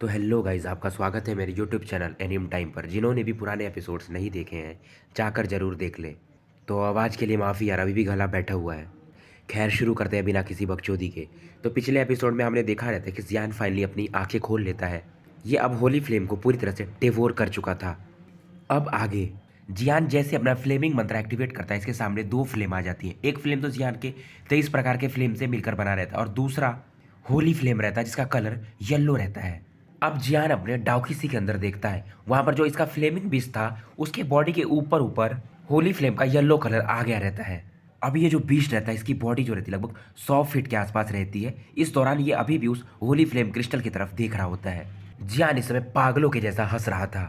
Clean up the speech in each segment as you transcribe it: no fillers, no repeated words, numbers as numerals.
तो hello guys, आपका स्वागत है मेरे यूट्यूब चैनल एनिम टाइम पर। जिन्होंने भी पुराने एपिसोड्स नहीं देखे हैं जाकर ज़रूर देख लें। तो आवाज़ के लिए माफ़ी यार, अभी भी गला बैठा हुआ है। खैर शुरू करते हैं बिना किसी बकचोदी के। तो पिछले एपिसोड में हमने देखा रहता है कि जियान फाइनली अपनी आंखें खोल लेता है। ये अब होली फ्लेम को पूरी तरह से डिवोर कर चुका था। अब आगे जियान जैसे अपना फ्लेमिंग मंत्र एक्टिवेट करता है, इसके सामने दो फ्लेम आ जाती है। एक फ्लेम तो जियान के 23 प्रकार के फ्लेम से मिलकर बना रहता है और दूसरा होली फ्लेम रहता है जिसका कलर येलो रहता है। अब जियान अपने डाउकिसी के अंदर देखता है, वहां पर जो इसका फ्लेमिंग बीस्ट था उसके बॉडी के ऊपर ऊपर होली फ्लेम का येलो कलर आ गया रहता है। अब ये जो बीस्ट रहता है इसकी बॉडी जो रहती है लगभग 100 फीट के आसपास रहती है। इस दौरान ये अभी भी उस होली फ्लेम क्रिस्टल की तरफ देख रहा होता है। जियान इस समय पागलों के जैसा हंस रहा था।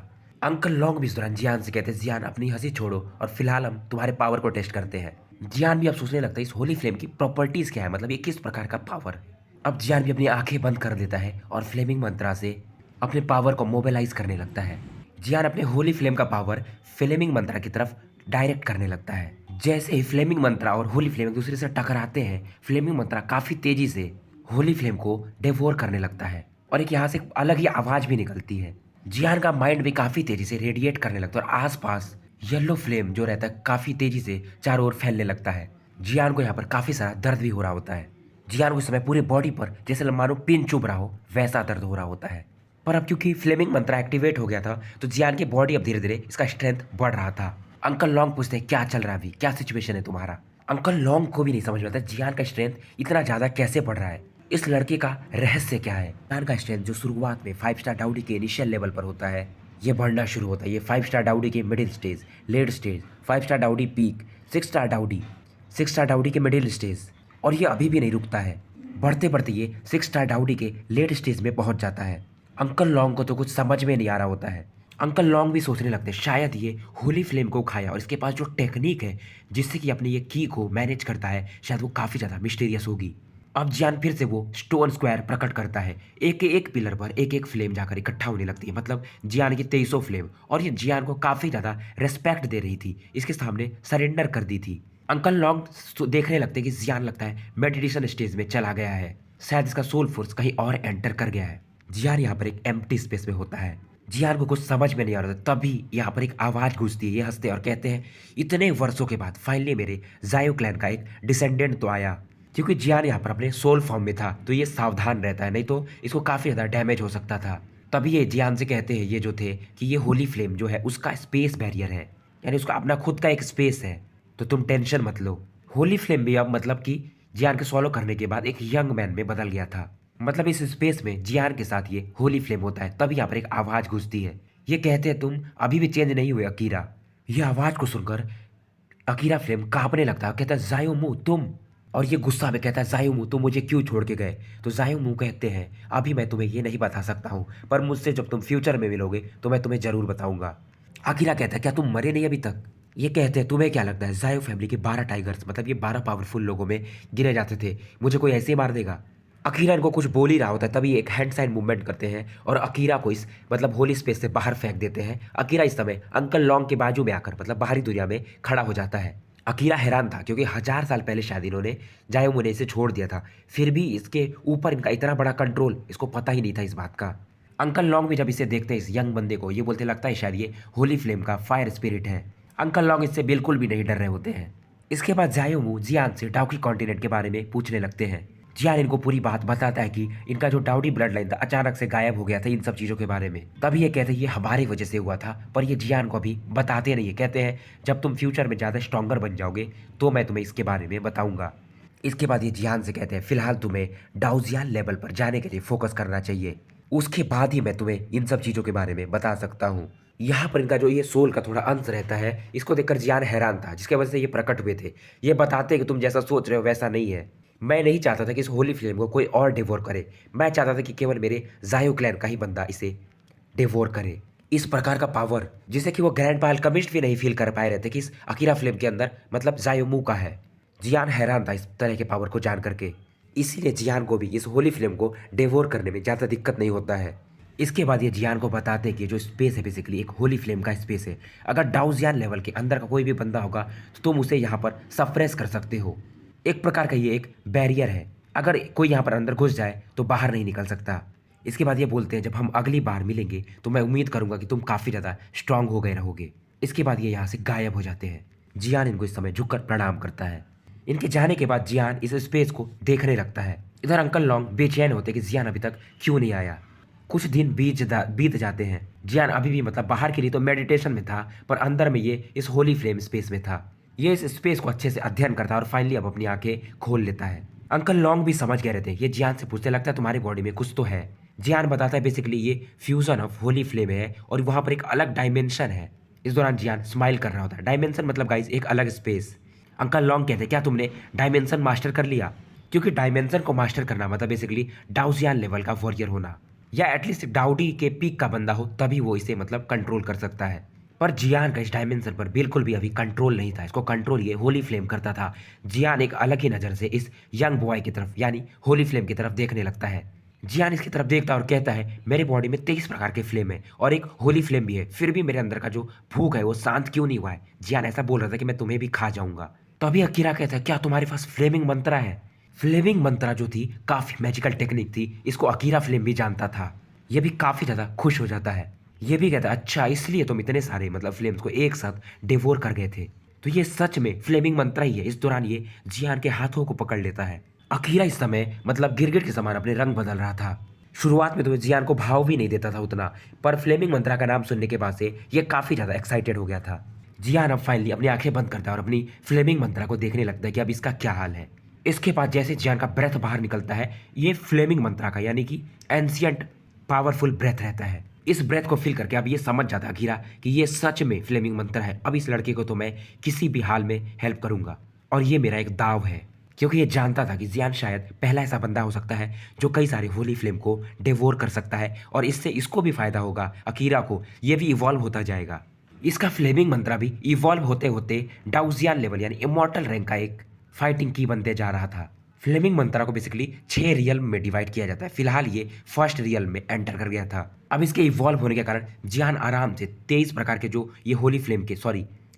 अंकल लॉन्ग भी इस दौरान जियान से कहते हैं, जियान अपनी हंसी छोड़ो और फिलहाल हम तुम्हारे पावर को टेस्ट करते हैं। जियान भी अब सोचने लगता है इस होली फ्लेम की प्रॉपर्टीज क्या है, मतलब ये किस प्रकार का पावर। अब जियान भी अपनी आंखें बंद कर देता है और फ्लेमिंग मंत्रा से अपने पावर को मोबिलाइज करने लगता है। जियान अपने होली फ्लेम का पावर फ्लेमिंग मंत्रा की तरफ डायरेक्ट करने लगता है। जैसे ही फ्लेमिंग मंत्रा और होली फ्लेम एक दूसरे से टकराते हैं, फ्लेमिंग मंत्रा काफी तेजी से होली फ्लेम को डेवोर करने लगता है और एक यहाँ से अलग ही आवाज भी निकलती है। जियान का माइंड भी काफी तेजी से रेडिएट करने लगता है और आसपास येलो फ्लेम जो रहता है काफी तेजी से चारों ओर फैलने लगता है। जियान को यहाँ पर काफी सारा दर्द भी हो रहा होता है। जियान को इस समय पूरे बॉडी पर जैसे मानो पिन चुभ रहा हो वैसा दर्द हो रहा होता है। पर अब क्योंकि फ्लेमिंग मंत्रा एक्टिवेट हो गया था तो जियान की बॉडी अब धीरे धीरे इसका स्ट्रेंथ बढ़ रहा था। अंकल लॉन्ग पूछते हैं, क्या चल रहा है अभी, क्या सिचुएशन है तुम्हारा। अंकल लॉन्ग को भी नहीं समझ में आता जियान का स्ट्रेंथ इतना ज्यादा कैसे बढ़ रहा है, इस लड़के का रहस्य क्या है। जियान का स्ट्रेंथ जो शुरुआत में 5 स्टार डाउडी के इनिशियल लेवल पर होता है ये बढ़ना शुरू होता है। ये 5 स्टार डाउडी के middle stage, late stage, 5 star डाउडी पीक, 6 स्टार डाउडी, 6 स्टार डाउडी के मिडिल स्टेज, और ये अभी भी नहीं रुकता है। बढ़ते बढ़ते ये 6 स्टार डाउडी के लेट स्टेज में पहुंच जाता है। अंकल लॉन्ग को तो कुछ समझ में नहीं आ रहा होता है। अंकल लॉन्ग भी सोचने लगते हैं शायद ये होली फ्लेम को खाया और इसके पास जो टेक्निक है जिससे कि अपनी ये की को मैनेज करता है शायद वो काफ़ी ज़्यादा मिस्टीरियस होगी। अब जियान फिर से वो स्टोन स्क्वायर प्रकट करता है। एक एक पिलर पर एक एक फ्लेम जाकर इकट्ठा होने लगती है, मतलब जियान की 2300 फ्लेम, और ये जियान को काफ़ी ज़्यादा रेस्पेक्ट दे रही थी, इसके सामने सरेंडर कर दी थी। अंकल लॉन्ग देखने लगते हैं कि जियान लगता है मेडिटेशन स्टेज में चला गया है, शायद इसका सोल फोर्स कहीं और एंटर कर गया है। जियान यहाँ पर एक एम्प्टी स्पेस में होता है। जियान को कुछ समझ में नहीं आ रहा था, तभी यहाँ पर एक आवाज गूंजती है। ये हंसते हैं और कहते हैं, इतने वर्षों के बाद फाइनली मेरे जायो क्लैन का एक डिसेंडेंट तो आया। क्योंकि जियान यहाँ पर अपने सोल फॉर्म में था तो ये सावधान रहता है, नहीं तो इसको काफी ज्यादा डैमेज हो सकता था। तभी ये जियान से कहते हैं ये जो थे कि ये होली फ्लेम जो है उसका स्पेस बैरियर है, यानी उसका अपना खुद का एक स्पेस है, तो तुम टेंशन मत लो। होली फ्लेम भी अब मतलब कि जियान के सॉलो करने के बाद एक यंग मैन में बदल गया था, मतलब इस स्पेस में जियान के साथ ये होली फ्लेम होता है। तभी यहाँ पर एक आवाज गूंजती है। ये कहते हैं, तुम अभी भी चेंज नहीं हुए अकीरा। ये आवाज को सुनकर अकीरा फ्लेम कांपने लगता है, कहता है जायोमू तुम, और ये गुस्सा में कहता है जायोमू तुम मुझे क्यों छोड़ के गए। तो जायोमू कहते हैं, अभी मैं तुम्हें ये नहीं बता सकता हूँ, पर मुझसे जब तुम फ्यूचर में मिलोगे तो मैं तुम्हें जरूर बताऊंगा। अकीरा कहता है, क्या तुम मरे नहीं अभी तक। ये कहते हैं, तुम्हें क्या लगता है जायो फैमिली के 12 टाइगर्स, मतलब ये 12 पावरफुल लोगों में गिने जाते थे, मुझे कोई ऐसे ही मार देगा। अकीरा इनको कुछ बोल ही रहा होता है तभी एक हैंड साइन मूवमेंट करते हैं और अकीरा को इस मतलब होली स्पेस से बाहर फेंक देते हैं। अकीरा इस समय अंकल लॉन्ग के बाजू में आकर मतलब बाहरी दुनिया में खड़ा हो जाता है। अकीरा हैरान था क्योंकि 1000 साल पहले शायद इन्होंने जायो मुने इसे छोड़ दिया था, फिर भी इसके ऊपर इनका इतना बड़ा कंट्रोल, इसको पता ही नहीं था इस बात का। अंकल लॉन्ग भी जब इसे देखते हैं इस यंग बंदे को, ये बोलते लगता है शायद ये होली फ्लेम का फायर स्पिरिट है। अंकल लॉन्ग इससे बिल्कुल भी नहीं डर रहे होते हैं। इसके बाद जायोमू जियान से डाउकी कॉन्टिनेंट के बारे में पूछने लगते हैं। जियान इनको पूरी बात बताता है कि इनका जो डाउडी ब्लड लाइन था अचानक से गायब हो गया था इन सब चीज़ों के बारे में। तभी ये कहते हैं ये हमारी वजह से हुआ था, पर ये जियान को अभी बताते नहीं है। कहते हैं जब तुम फ्यूचर में ज़्यादा स्ट्रॉन्गर बन जाओगे तो मैं तुम्हें इसके बारे में बताऊंगा। इसके बाद ये जियान से कहते हैं फिलहाल तुम्हें डाउजियान लेवल पर जाने के लिए फोकस करना चाहिए, उसके बाद ही मैं तुम्हें इन सब चीज़ों के बारे में बता सकता हूँ। यहाँ पर इनका जो ये सोल का थोड़ा अंश रहता है इसको देखकर जियान हैरान था, जिसकी वजह से ये प्रकट हुए थे। ये बताते हैं कि तुम जैसा सोच रहे हो वैसा नहीं है। मैं नहीं चाहता था कि इस होली फ्लेम को कोई और डिवोर करे, मैं चाहता था कि केवल मेरे जायो क्लैन का ही बंदा इसे डिवोर करे। इस प्रकार का पावर जिसे कि वो ग्रैंड पा अल्केमिस्ट भी नहीं फील कर पाए रहते कि इस अकीरा फ्लेम के अंदर मतलब जायोमू का है। जियान हैरान था इस तरह के पावर को जान करके, इसीलिए जियान को भी इस होली फ्लेम को डिवोर करने में ज़्यादा दिक्कत नहीं होता है। इसके बाद ये जियान को बताते हैं कि जो स्पेस है बेसिकली एक होली फ्लेम का स्पेस है। अगर डाउजियान लेवल के अंदर का कोई भी बंदा होगा तो तुम उसे यहाँ पर सप्रेस कर सकते हो। एक प्रकार का ये एक बैरियर है, अगर कोई यहाँ पर अंदर घुस जाए तो बाहर नहीं निकल सकता। इसके बाद ये बोलते हैं जब हम अगली बार मिलेंगे तो मैं उम्मीद करूंगा कि तुम काफ़ी ज़्यादा स्ट्रांग हो गए रहोगे। इसके बाद ये यहाँ से गायब हो जाते हैं। जियान इनको इस समय झुककर प्रणाम करता है। इनके जाने के बाद जियान इस स्पेस को देखने लगता है। इधर अंकल लॉन्ग बेचैन होते कि जियान अभी तक क्यों नहीं आया। कुछ दिन बीत जाते हैं। जियान अभी भी मतलब बाहर के लिए तो मेडिटेशन में था, पर अंदर में ये इस होली फ्लेम स्पेस में था। ये इस स्पेस को अच्छे से अध्ययन करता है और फाइनली अब अपनी आंखें खोल लेता है। अंकल लॉन्ग भी समझ गए रहते हैं। ये जियान से पूछते, लगता है तुम्हारी बॉडी में कुछ तो है। जियान बताता है बेसिकली ये फ्यूजन ऑफ होली फ्लेम है और वहाँ पर एक अलग डायमेंशन है। इस दौरान जियान स्माइल कर रहा होता है। डायमेंशन मतलब गाइस एक अलग स्पेस। अंकल लॉन्ग कहते हैं क्या तुमने डायमेंशन मास्टर कर लिया? क्योंकि डायमेंशन को मास्टर करना मतलब बेसिकली डाउजियान लेवल का वॉरियर होना, या एटलीस्ट डाउडी के पीक का बंदा हो, तभी वो इसे मतलब कंट्रोल कर सकता है। पर जियान का इस डायमेंशन पर बिल्कुल भी अभी कंट्रोल नहीं था। इसको कंट्रोल ये होली फ्लेम करता था। जियान एक अलग ही नज़र से इस यंग बॉय की तरफ यानी होली फ्लेम की तरफ देखने लगता है। जियान इसकी तरफ देखता है और कहता है मेरे बॉडी में 23 प्रकार के फ्लेम है और एक होली फ्लेम भी है, फिर भी मेरे अंदर का जो भूख है वो शांत क्यों नहीं हुआ है? जियान ऐसा बोल रहा था कि मैं तुम्हें भी खा जाऊंगा। तो अभी अकीरा कहता है क्या तुम्हारे पास फ्लेमिंग मंत्रा है? फ्लेमिंग मंत्रा जो थी काफ़ी मैजिकल टेक्निक थी, इसको अकीरा फ्लेम भी जानता था। ये भी काफ़ी ज़्यादा खुश हो जाता है। ये भी कहता है अच्छा इसलिए तुम इतने सारे मतलब फ्लेम्स को एक साथ डिवोर कर गए थे, तो ये सच में फ्लेमिंग मंत्रा ही है। इस दौरान ये जियान के हाथों को पकड़ लेता है। अकीरा इस समय मतलब गिरगिट के समान अपने रंग बदल रहा था। शुरुआत में तो जियान को भाव भी नहीं देता था उतना, पर फ्लेमिंग मंत्रा का नाम सुनने के बाद से ये काफ़ी ज़्यादा एक्साइटेड हो गया था। जियान अब फाइनली अपनी आंखें बंद करता है और अपनी फ्लेमिंग मंत्रा को देखने लगता है कि अब इसका क्या हाल है। इसके बाद जैसे जियान का ब्रेथ बाहर निकलता है, ये फ्लेमिंग मंत्रा का यानी कि एंशियंट पावरफुल ब्रेथ रहता है। इस ब्रेथ को फील करके अब ये समझ जाता है अकीरा कि ये सच में फ्लेमिंग मंत्र है। अब इस लड़के को तो मैं किसी भी हाल में हेल्प करूंगा और ये मेरा एक दाव है, क्योंकि ये जानता था कि जियान शायद पहला ऐसा बंदा हो सकता है जो कई सारे होली फ्लेम को डिवोर कर सकता है और इससे इसको भी फायदा होगा, अकीरा को। ये भी इवॉल्व होता जाएगा। इसका फ्लेमिंग मंत्रा भी इवॉल्व होते होते डाउजियान लेवल यानी इमॉर्टल रैंक का एक फाइटिंग की बनते जा रहा था। फ्लेमिंग मंत्रा को बेसिकली 6 रियल में डिवाइड किया जाता है। फिलहाल ये फर्स्ट रियल में एंटर कर गया था। अब इसके इवॉल्व होने के कारण जियान आराम से 23 प्रकार के जो ये होली फ्लेम के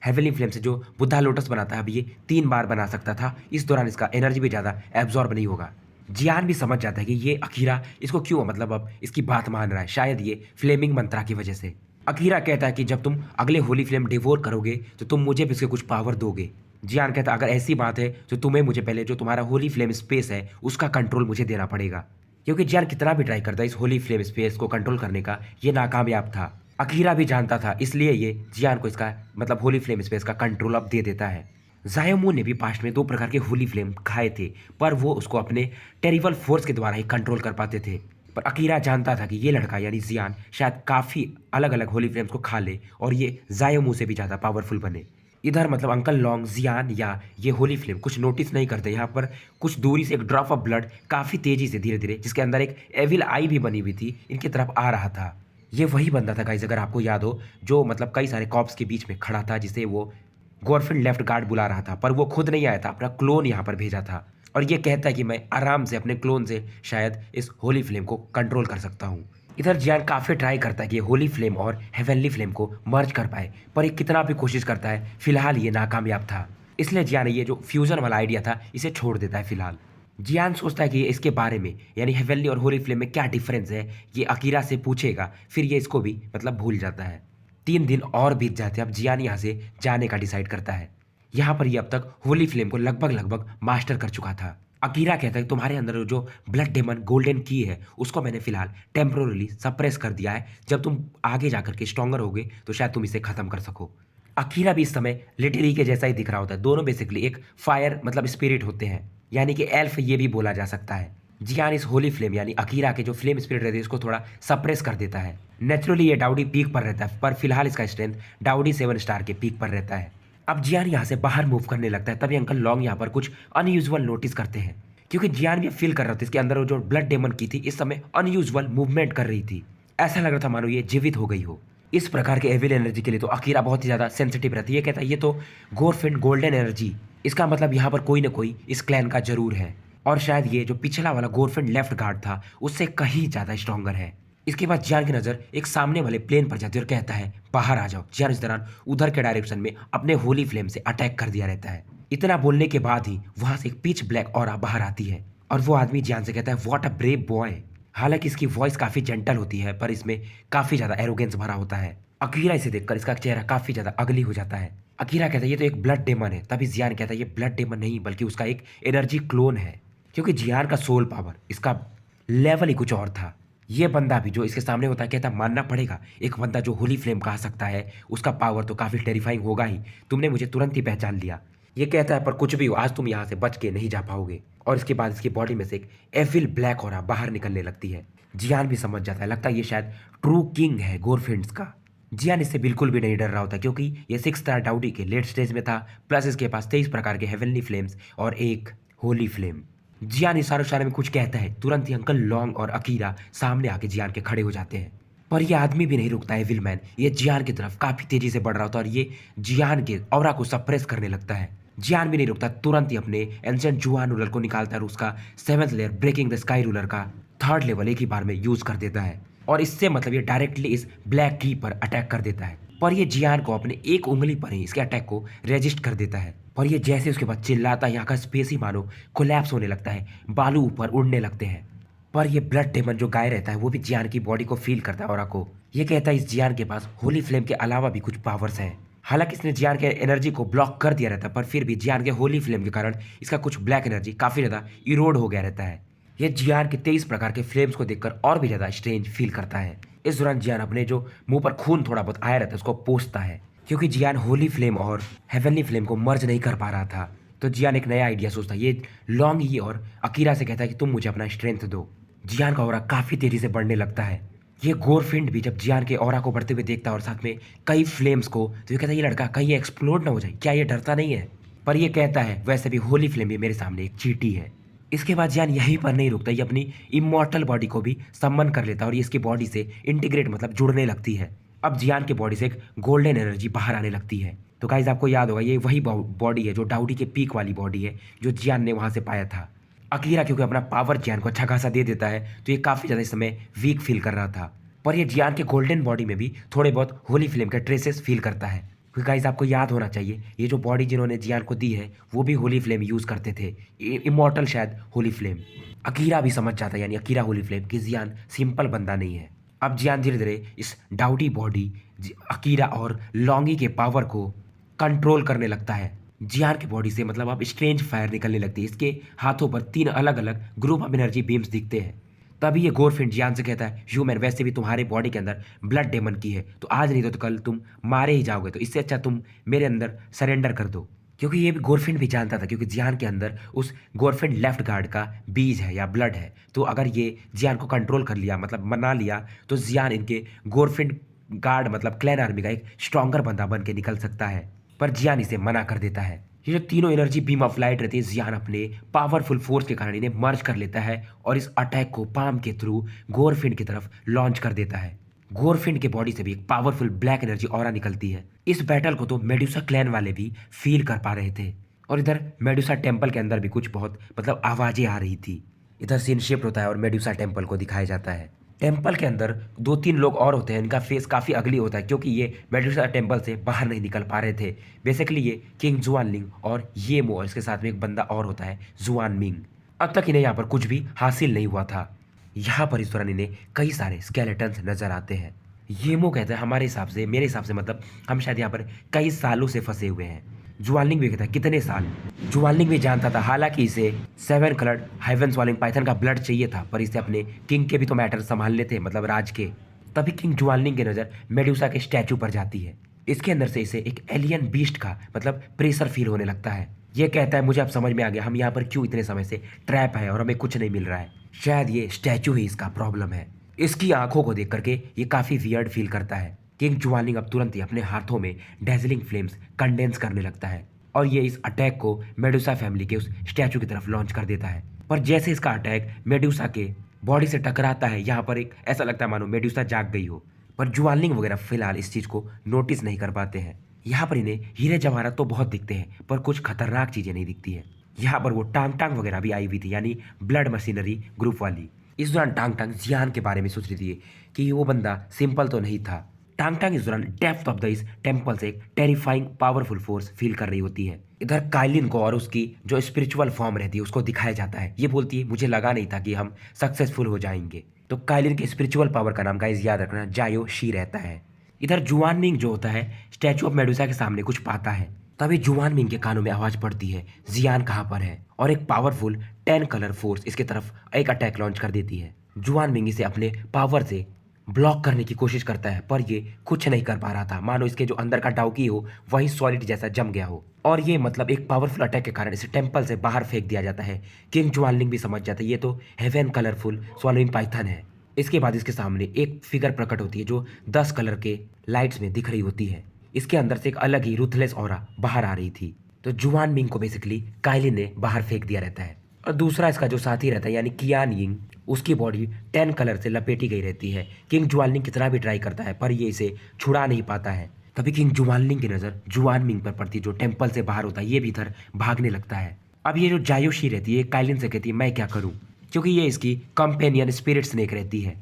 हेवनली फ्लेम से जो बुद्धा लोटस बनाता है, अब ये 3 बार बना सकता था। इस दौरान इसका एनर्जी भी ज़्यादा एब्जॉर्ब नहीं होगा। जियान भी समझ जाता है कि ये अकीरा इसको क्यों मतलब अब इसकी बात मान रहा है, शायद ये फ्लेमिंग मंत्रा की वजह से। अकीरा कहता है कि जब तुम अगले होली फ्लेम डिवोर करोगे तो तुम मुझे भी इसके कुछ पावर दोगे। जियान कहता अगर ऐसी बात है तो तुम्हें मुझे पहले जो तुम्हारा होली फ्लेम स्पेस है उसका कंट्रोल मुझे देना पड़ेगा, क्योंकि जियान कितना भी ट्राई करता है इस होली फ्लेम स्पेस को कंट्रोल करने का, ये नाकामयाब था। अकीरा भी जानता था, इसलिए ये जियान को इसका मतलब होली फ्लेम स्पेस का कंट्रोल अब दे देता है। जायोमू ने भी पास्ट में 2 प्रकार के होली फ्लेम खाए थे, पर वो उसको अपने टेरिबल फोर्स के द्वारा ही कंट्रोल कर पाते थे। पर अकीरा जानता था कि ये लड़का यानी जियान शायद काफ़ी अलग अलग होली फ्लेम्स को खा ले और ये जायोमू से भी ज़्यादा पावरफुल बने। इधर मतलब अंकल लॉन्ग, जियान या ये होली फ्लेम कुछ नोटिस नहीं करते। यहाँ पर कुछ दूरी से एक ड्रॉप ऑफ ब्लड काफ़ी तेज़ी से धीरे धीरे, जिसके अंदर एक एविल आई भी बनी हुई थी, इनकी तरफ आ रहा था। ये वही बंदा था गाइस, अगर आपको याद हो, जो मतलब कई सारे कॉप्स के बीच में खड़ा था, जिसे वो गवर्नमेंट लेफ्ट गार्ड बुला रहा था, पर वो खुद नहीं आया था, अपना क्लोन यहाँ पर भेजा था। और ये कहता है कि मैं आराम से अपने क्लोन से शायद इस होली फ्लेम को कंट्रोल कर सकता हूँ। इधर जियान काफ़ी ट्राई करता है कि होली फ्लेम और हेवनली फ्लेम को मर्ज कर पाए, पर ये कितना भी कोशिश करता है, फिलहाल ये नाकामयाब था। इसलिए जियान ये जो फ्यूजन वाला आइडिया था इसे छोड़ देता है फिलहाल। जियान सोचता है कि इसके बारे में यानी हेवनली और होली फ्लेम में क्या डिफरेंस है ये अकीरा से पूछेगा, फिर ये इसको भी मतलब भूल जाता है। 3 दिन और बीत जाते हैं। अब जियान यहाँ से जाने का डिसाइड करता है। यहाँ पर ये अब तक होली फ्लेम को लगभग लगभग मास्टर कर चुका था। अकीरा कहता है कि तुम्हारे अंदर जो ब्लड डेमन गोल्डन की है उसको मैंने फिलहाल टेम्पररी सप्रेस कर दिया है, जब तुम आगे जाकर के स्ट्रॉन्गर होगे तो शायद तुम इसे खत्म कर सको। अकीरा भी इस समय लिटरी के जैसा ही दिख रहा होता है। दोनों बेसिकली एक फायर मतलब स्पिरिट होते हैं, यानी कि एल्फ ये भी बोला जा सकता है। जियान इस होली फ्लेम यानी अकीरा के जो फ्लेम स्पिरिट रहते हैं इसको थोड़ा सप्रेस कर देता है। नेचुरली ये डाउडी पीक पर रहता है, पर फिलहाल इसका स्ट्रेंथ डाउडी 7 स्टार के पीक पर रहता है। अब जियान यहाँ से बाहर मूव करने लगता है, तभी अंकल लॉन्ग यहाँ पर कुछ अनयूजुअल नोटिस करते हैं, क्योंकि जियान भी फील कर रहा था इसके अंदर वो जो ब्लड डेमन की थी इस समय अनयूजुअल मूवमेंट कर रही थी। ऐसा लग रहा था मानो ये जीवित हो गई हो। इस प्रकार के एविल एनर्जी के लिए तो अकीरा बहुत ही ज़्यादा सेंसिटिव रहती है। ये कहता है ये तो गोरफिन गोल्डन एनर्जी, इसका मतलब यहाँ पर कोई ना कोई इस क्लैन का जरूर है, और शायद ये जो पिछला वाला गोरफिन लेफ्ट गार्ड था उससे कहीं ज़्यादा स्ट्रॉन्गर है। इसके बाद जियान की नज़र एक सामने वाले प्लेन पर जाती है और कहता है बाहर आ जाओ। जियान इस दौरान उधर के डायरेक्शन में अपने होली फ्लेम से अटैक कर दिया रहता है। इतना बोलने के बाद ही वहां से एक पिच ब्लैक ऑरा बाहर आती है और वो आदमी जियान से कहता है व्हाट अ ब्रेव बॉय। हालांकि इसकी वॉइस काफी जेंटल होती है पर इसमें काफी ज्यादा एरोगेंस भरा होता है। अकीरा इसे देखकर इसका चेहरा काफी ज्यादा अगली हो जाता है। अकीरा कहता है ये तो एक ब्लड डेमन है। तभी जियान कहता है ये ब्लड डेमन नहीं बल्कि उसका एक एनर्जी क्लोन है, क्योंकि जियान का सोल पावर, इसका लेवल ही कुछ और था। ये बंदा भी जो इसके सामने होता है कहता मानना पड़ेगा, एक बंदा जो होली फ्लेम कहा सकता है उसका पावर तो काफी टेरिफाइंग होगा ही। तुमने मुझे तुरंत ही पहचान लिया। ये कहता है पर कुछ भी हो आज तुम यहाँ से बच के नहीं जा पाओगे। और इसके बाद इसकी बॉडी में से एक एविल ब्लैक ऑरा बाहर निकलने लगती है। जियान भी समझ जाता है, लगता है ये शायद ट्रू किंग है गोरफिंड्स का। जियान इससे बिल्कुल भी नहीं डर रहा होता क्योंकि ये 6 स्टार डाउडी के लेट स्टेज में था, प्लस इसके पास 23 प्रकार के हेवनली फ्लेम्स और एक होली फ्लेम। जियान इशारे में कुछ कहता है, तुरंत ही अंकल लॉन्ग और अकीरा सामने आके जियान के खड़े हो जाते हैं। पर ये आदमी भी नहीं रुकता है विलमैन, ये जियान की तरफ काफी तेजी से बढ़ रहा होता है और ये जियान के ऑरा को सप्रेस करने लगता है। जियान भी नहीं रुकता, तुरंत ही अपने एंशिएंट जुआन रूलर को निकालता है और उसका 7th layer breaking the sky ruler का 3rd लेवल एक ही बार में यूज कर देता है। और इससे मतलब ये डायरेक्टली इस ब्लैक की पर अटैक कर देता है। पर ये जियान को अपने एक उंगली पर ही इसके अटैक को रेजिस्ट कर देता है। पर ये जैसे उसके बाद चिल्लाता है, यहाँ का स्पेस ही मानो कोलैप्स होने लगता है, बालू ऊपर उड़ने लगते हैं। पर ये ब्लड डेमन जो गाय रहता है वो भी जियान की बॉडी को फील करता है, ऑरा को। ये कहता है इस जियान के पास होली फ्लेम के अलावा भी कुछ पावर्स हैं। हालांकि इसने जियान के एनर्जी को ब्लॉक कर दिया रहता है पर फिर भी जियान के होली फ्लेम के कारण इसका कुछ ब्लैक एनर्जी काफी ज्यादा इरोड हो गया रहता है। ये जियान के 23 प्रकार के फ्लेम्स को देखकर और भी ज्यादा स्ट्रेंज फील करता है। इस दौरान जियान अपने जो मुंह पर खून थोड़ा बहुत आया रहता है उसको पोंछता है, क्योंकि जियान होली फ्लेम और हेवनली फ्लेम को मर्ज नहीं कर पा रहा था। तो जियान एक नया आइडिया सोचता है, ये लॉन्ग ही और अकीरा से कहता है कि तुम मुझे अपना स्ट्रेंथ दो। जियान का ऑरा काफी तेजी से बढ़ने लगता है। ये गोरफिंड भी जब जियान के ऑरा को बढ़ते हुए देखता है और साथ में कई फ्लेम्स को, तो ये कहता है ये लड़का कहीं ये एक्सप्लोड ना हो जाए, क्या ये डरता नहीं है। पर ये कहता है वैसे भी होली फ्लेम भी मेरे सामने एक चींटी है। इसके बाद जियान यहीं पर नहीं रुकता, ये अपनी इमॉर्टल बॉडी को भी सम्मन कर लेता है और ये इसकी बॉडी से इंटीग्रेट मतलब जुड़ने लगती है। अब जियान की बॉडी से एक गोल्डन एनर्जी बाहर आने लगती है। तो गाइस आपको याद होगा ये वही बॉडी है जो डाउडी के पीक वाली बॉडी है जो जियान ने वहां से पाया था। अकीरा क्योंकि अपना पावर जियान को अच्छा खासा दे देता है तो ये काफी ज्यादा इस समय वीक फील कर रहा था। पर ये जियान के गोल्डन बॉडी में भी थोड़े बहुत होली फ्लेम के ट्रेसेस फील करता है, क्योंकि गाइस आपको याद होना चाहिए ये जो बॉडी जिन्होंने जियान को दी है वो भी होली फ्लेम यूज करते थे, इमॉर्टल शायद होली फ्लेम। अकीरा भी समझ जाता है, यानी अकीरा होली फ्लेम कि जियान सिंपल बंदा नहीं है। अब जियान धीरे धीरे इस डाउडी बॉडी अकीरा और लॉन्गी के पावर को कंट्रोल करने लगता है। जियान की बॉडी से मतलब अब स्ट्रेंज फायर निकलने लगती है, इसके हाथों पर 3 अलग अलग ग्रुप ऑफ एनर्जी बीम्स दिखते हैं। तभी ये गोरफिंड जियान से कहता है, ह्यूमन वैसे भी तुम्हारे बॉडी के अंदर ब्लड डेमन की है, तो आज नहीं तो कल तुम मारे ही जाओगे, तो इससे अच्छा तुम मेरे अंदर सरेंडर कर दो। क्योंकि ये भी गोरफिंड भी जानता था, क्योंकि जियान के अंदर उस गोरफिंड लेफ्ट गार्ड का बीज है या ब्लड है, तो अगर ये जियान को कंट्रोल कर लिया मतलब मना लिया तो जियान इनके गोरफिंड गार्ड मतलब क्लैन आर्मी का एक स्ट्रॉन्गर बंदा बन के निकल सकता है। पर जियान इसे मना कर देता है। ये जो तीनों एनर्जी बीम ऑफ लाइट रहती है, जियान अपने पावरफुल फोर्स के कारण इन्हें मर्ज कर लेता है और इस अटैक को पाम के थ्रू गोरफिंड की तरफ लॉन्च कर देता है। गोरफिंड के बॉडी से भी एक पावरफुल ब्लैक एनर्जी ऑरा निकलती है। इस बैटल को तो मेडुसा क्लैन वाले भी फील कर पा रहे थे और इधर मेडुसा टेम्पल के अंदर भी कुछ बहुत मतलब आवाजें आ रही थी। इधर सीन शिफ्ट होता है और मेडुसा टेम्पल को दिखाया जाता है। टेम्पल के अंदर 2-3 लोग और होते हैं, इनका फेस काफ़ी अगली होता है क्योंकि ये मेडुसा टेम्पल से बाहर नहीं निकल पा रहे थे। बेसिकली ये किंग जुआनलिंग और येमो और इसके साथ में एक बंदा और होता है जुआन मिंग। अब तक इन्हें यहाँ पर कुछ भी हासिल नहीं हुआ था। यहाँ पर इस दौरान इन्हें कई सारे स्केलेटन्स नजर आते हैं। येमो कहता है हमारे हिसाब से, मेरे हिसाब से मतलब हम शायद यहाँ पर कई सालों से फंसे हुए हैं। जुआनलिंग भी कहता है कितने साल। जुआनलिंग भी जानता था, हालांकि इसे 7 कलर्ड हाइवन स्वालिंग पाइथन का ब्लड चाहिए था, पर इसे अपने किंग के भी तो मैटर संभालने थे मतलब राज के। तभी किंग जुआनलिंग की नज़र मेडुसा के स्टैचू पर जाती है। इसके अंदर से इसे एक एलियन बीस्ट का मतलब प्रेशर फील होने लगता है। ये कहता है मुझे अब समझ में आ गया हम यहाँ पर क्यों इतने समय से ट्रैप है और हमें कुछ नहीं मिल रहा है, शायद ये स्टैचू ही इसका प्रॉब्लम है। इसकी आंखों को देख करके ये काफ़ी वियर्ड फील करता है। किंग जुआनलिंग अब तुरंत ही अपने हाथों में डेजलिंग फ्लेम्स कंडेंस करने लगता है और ये इस अटैक को मेडुसा फैमिली के उस स्टैचू की तरफ लॉन्च कर देता है। पर जैसे इसका अटैक मेडुसा के बॉडी से टकराता है, यहाँ पर एक ऐसा लगता है मानो मेडुसा जाग गई हो। पर जुआनलिंग वगैरह फिलहाल इस चीज़ को नोटिस नहीं कर पाते हैं। यहाँ पर इन्हें हीरे जवाहरात तो बहुत दिखते हैं पर कुछ खतरनाक चीज़ें नहीं दिखती है। यहाँ पर वो टांग टांग वगैरह भी आई हुई थी, यानी ब्लड मशीनरी ग्रुप वाली। इस दौरान टांग टांग जियान के बारे में सोच रही थी कि वो बंदा सिंपल तो नहीं था। टांग टांग इस दौरान डेप्थ ऑफ द इस टेम्पल से एक टेरिफाइंग पावरफुल फोर्स फील कर रही होती है। इधर काइलिन को और उसकी जो स्पिरिचुअल फॉर्म रहती है उसको दिखाया जाता है। ये बोलती है मुझे लगा नहीं था कि हम सक्सेसफुल हो जाएंगे। तो काइलिन के स्पिरिचुअल पावर का नाम गाइस याद रखना जायो शी रहता है। इधर जुआन मिंग जो होता है स्टैचू ऑफ मेडुसा के सामने कुछ पाता है, तभी जुआन मिंग के कानों में आवाज पड़ती है जियान कहाँ पर है, और एक पावरफुल 10 कलर फोर्स इसके तरफ एक अटैक लॉन्च कर देती है। जुआन मिंग इसे अपने पावर से ब्लॉक करने की कोशिश करता है, पर ये कुछ नहीं कर पा रहा था, मानो इसके जो अंदर का डाउकी हो वही सॉलिड जैसा जम गया हो, और ये मतलब एक पावरफुल अटैक के कारण इसे टेंपल से बाहर फेंक दिया जाता है। किंग जुआनलिंग भी समझ जाता है ये तो हेवन कलरफुल स्वॉलोइंग पाइथन है। इसके बाद इसके सामने एक फिगर प्रकट होती है जो 10 कलर के लाइट्स में दिख रही होती है। इसके अंदर से एक अलग ही रूथलेस ऑरा बाहर आ रही थी। तो जुआन मिंग को बेसिकली काइलिन ने बाहर फेंक दिया रहता है, और दूसरा इसका जो साथी रहता है यानी कियान यिंग, उसकी बॉडी 10 कलर से लपेटी गई रहती है। किंग जुआनलिंग कितना भी ट्राई करता है पर ये इसे छुड़ा नहीं पाता है। तभी किंग जुआनलिंग की नज़र जुआन मिंग पर पड़ती है जो टेंपल से बाहर होता है, ये भी इधर भागने लगता है। अब ये जो जायोशी रहती है काइलिन से कहती है मैं क्या करूं, क्योंकि ये इसकी कंपेनियन स्पिरिट स्नेक रहती है।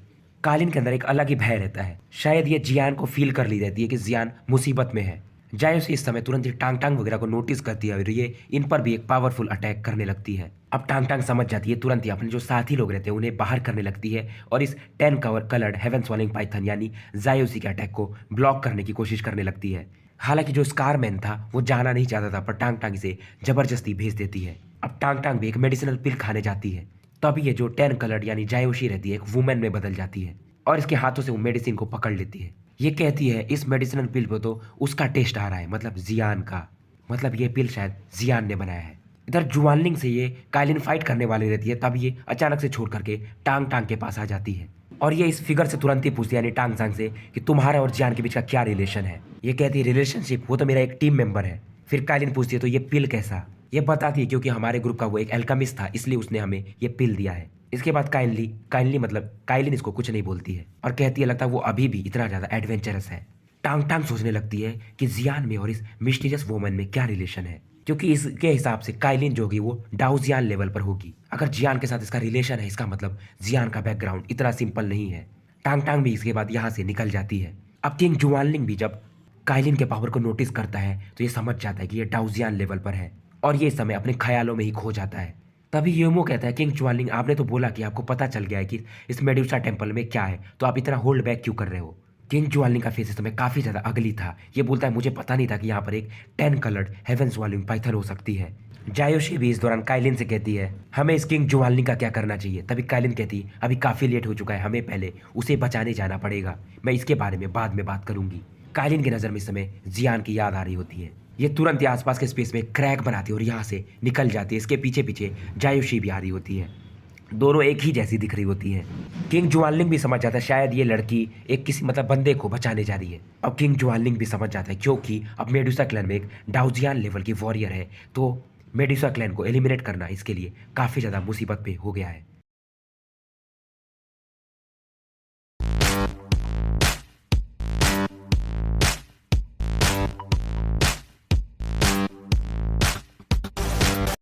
कालिन के अंदर एक अलग ही भय रहता है, शायद ये जियान को फील कर ली रहती है कि जियान मुसीबत में है। जायोशी इस समय तुरंत ही टांग टांग वगैरह को नोटिस करती है और ये इन पर भी एक पावरफुल अटैक करने लगती है। अब टांग टांग समझ जाती है, तुरंत ही अपने जो साथी लोग रहते हैं उन्हें बाहर करने लगती है और इस 10 cover coloured heaven swallowing python यानी जायोशी के अटैक को ब्लॉक करने की कोशिश करने लगती है। हालांकि जो स्कारमैन था वो जाना नहीं चाहता था, पर टांग टांग इसे जबरदस्ती भेज देती है। अब टांग टांग भी एक मेडिसिनल पिल खाने जाती है, तभी ये जो 10 कलर्ड यानी जायोशी रहती है एक वुमेन में बदल जाती है और इसके हाथों से वो मेडिसिन को पकड़ लेती है। ये कहती है इस मेडिसिनल पिल पे तो उसका टेस्ट आ रहा है, मतलब जियान का, मतलब ये पिल शायद जियान ने बनाया है। इधर जुआनलिंग से ये काइलिन फाइट करने वाली रहती है, तब ये अचानक से छोड़ करके टांग टांग के पास आ जाती है और ये इस फिगर से तुरंत ही पूछती है यानी टांग टांग से कि तुम्हारा और जियान के बीच का क्या रिलेशन है। ये कहती है रिलेशनशिप, वो तो मेरा एक टीम मेंबर है। फिर काइलिन पूछती है तो ये पिल कैसा। ये बताती है क्योंकि हमारे ग्रुप का वो एक एल्केमिस्ट था इसलिए उसने हमें ये पिल दिया है। इसके बाद काइनली मतलब काइलिन इसको कुछ नहीं बोलती है और कहती है लगता है वो अभी भी इतना ज़्यादा एडवेंचरस है। टांग टांग सोचने लगती है कि जियान में और इस मिस्टीरियस वुमन में क्या रिलेशन है, क्योंकि इसके हिसाब से काइलिन जो होगी वो डाउजियान लेवल पर होगी। अगर जियान के साथ इसका रिलेशन है इसका मतलब जियान का बैकग्राउंड इतना सिंपल नहीं है। टांग टांग भी इसके बाद यहाँ से निकल जाती है। अब किंग जुआनलिंग भी जब काइलिन के पावर को नोटिस करता है तो ये समझ जाता है कि ये डाउजियान लेवल पर है और ये इस समय अपने ख्यालों में ही खो जाता है। तभी योमो कहता है किंग जुआनलिंग आपने तो बोला कि आपको पता चल गया है कि इस मेडुसा टेंपल में क्या है, तो आप इतना होल्ड बैक क्यों कर रहे हो। किंग जुआनलिंग का फेस इस समय काफ़ी ज़्यादा अगली था। ये बोलता है मुझे पता नहीं था कि यहाँ पर एक 10 कलर्ड हेवन स्वॉलिंग पाइथन हो सकती है। जायोशी भी इस दौरान काइलिन से कहती है हमें इस किंग जुआनलिंग का क्या करना चाहिए। तभी काइलिन कहती है अभी काफ़ी लेट हो चुका है, हमें पहले उसे बचाने जाना पड़ेगा, मैं इसके बारे में बाद में बात करूंगी। काइलिन की नज़र में इस समय जियान की याद आ रही होती है। ये तुरंत ही आसपास के स्पेस में क्रैक बनाती है और यहाँ से निकल जाती है। इसके पीछे पीछे जायोशी भी आ रही होती है, दोनों एक ही जैसी दिख रही होती हैं। किंग जुआनलिंग भी समझ जाता है शायद ये लड़की एक किसी मतलब बंदे को बचाने जा रही है। अब किंग जुआनलिंग भी समझ जाता है क्योंकि अब मेडुसा क्लैन में एक डाउजियान लेवल की वॉरियर है, तो मेडुसा क्लैन को एलिमिनेट करना इसके लिए काफ़ी ज़्यादा मुसीबत पे हो गया है।